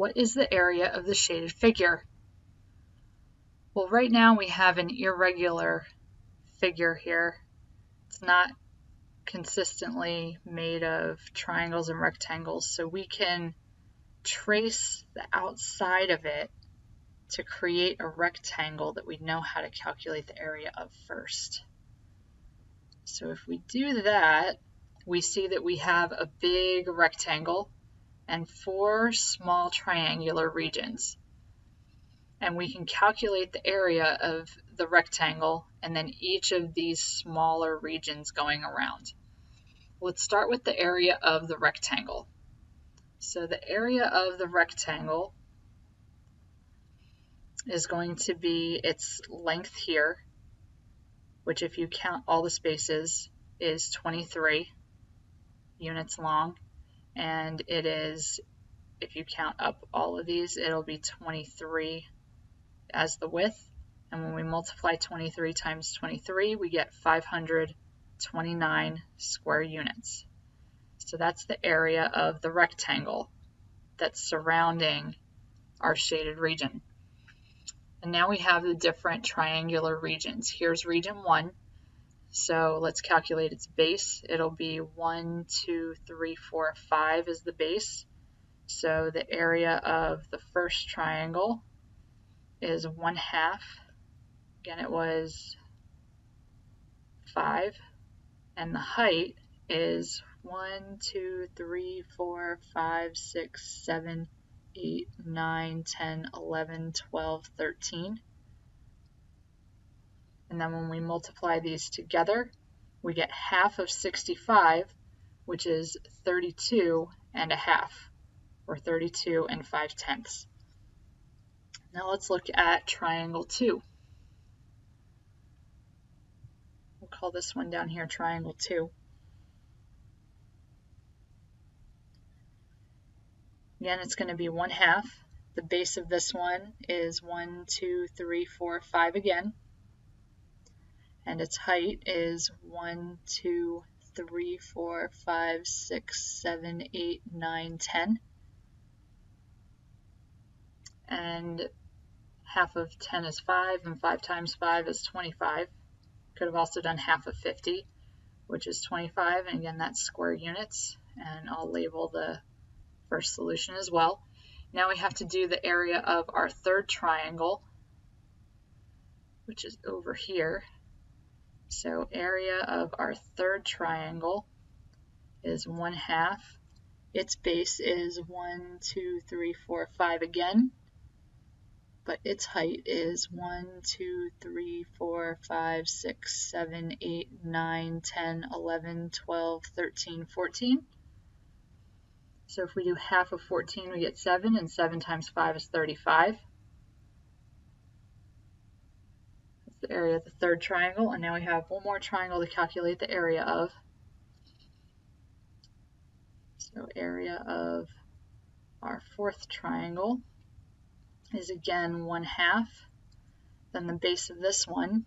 what is the area of the shaded figure? Well, right now we have an irregular figure here. It's not consistently made of triangles and rectangles, so we can trace the outside of it to create a rectangle that we know how to calculate the area of first. So if we do that, we see that we have a big rectangle and 4 small triangular regions. And we can calculate the area of the rectangle and then each of these smaller regions going around. Let's start with the area of the rectangle. So the area of the rectangle is going to be its length here, which if you count all the spaces is 23 units long, and it is, if you count up all of these, it'll be 23 as the width, and when we multiply 23 times 23, we get 529 square units. So that's the area of the rectangle that's surrounding our shaded region. And now we have the different triangular regions. Here's region 1. So let's calculate its base. It'll be 1, 2, 3, 4, 5 is the base. So the area of the first triangle is 1/2. Again, it was 5. And the height is 1, 2, 3, 4, 5, 6, 7, 8, 9, 10, 11, 12, 13. And then when we multiply these together, we get half of 65, which is 32.5, or 32 5/10. Now let's look at triangle 2. We'll call this one down here triangle 2. Again, it's going to be 1/2. The base of this one is 1, 2, 3, 4, 5 again. And its height is 1, 2, 3, 4, 5, 6, 7, 8, 9, 10. And half of 10 is 5, and 5 times 5 is 25. Could have also done half of 50, which is 25, and again, that's square units. And I'll label the first solution as well. Now we have to do the area of our third triangle, which is over here. So area of our third triangle is 1/2. Its base is 1, 2, 3, 4, 5 again, but its height is 1, 2, 3, 4, 5, 6, 7, 8, 9, 10, 11, 12, 13, 14. So if we do half of 14, we get 7, and 7 times 5 is 35. That's the area of the third triangle, and now we have one more triangle to calculate the area of. So area of our fourth triangle is again 1/2. Then the base of this one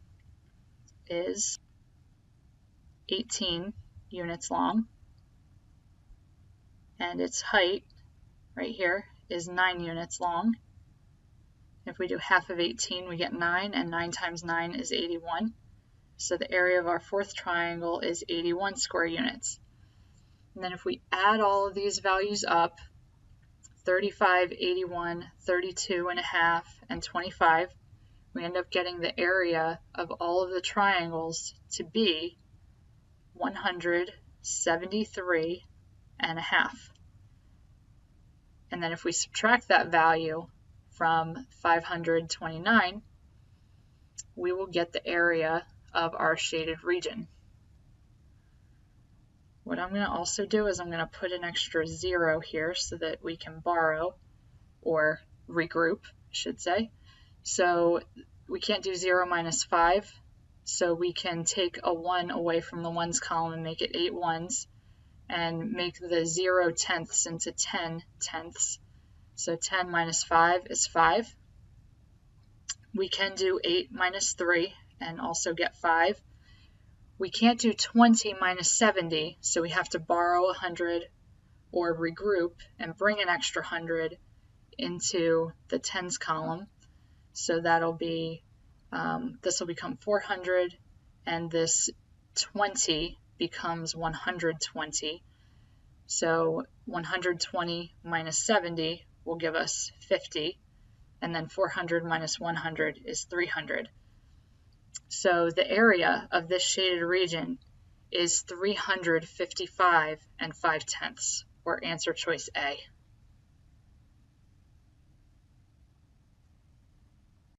is 18 units long. And its height, right here, is 9 units long. If we do half of 18, we get 9, and 9 times 9 is 81. So the area of our fourth triangle is 81 square units. And then if we add all of these values up, 35, 81, 32.5, and 25, we end up getting the area of all of the triangles to be 173.5. And then if we subtract that value from 529, we will get the area of our shaded region. What I'm going to also do is I'm going to put an extra 0 here so that we can borrow, or regroup, I should say. So we can't do 0 minus 5, so we can take a 1 away from the ones column and make it 8 ones, and make the 0 tenths into 10 tenths. So 10 minus 5 is 5. We can do 8 minus 3 and also get 5. We can't do 20 minus 70, so we have to borrow 100 or regroup and bring an extra 100 into the tens column. So that'll be, this will become 400, and this 20 becomes 120. So 120 minus 70 will give us 50, and then 400 minus 100 is 300. So the area of this shaded region is 355 5/10, or answer choice A.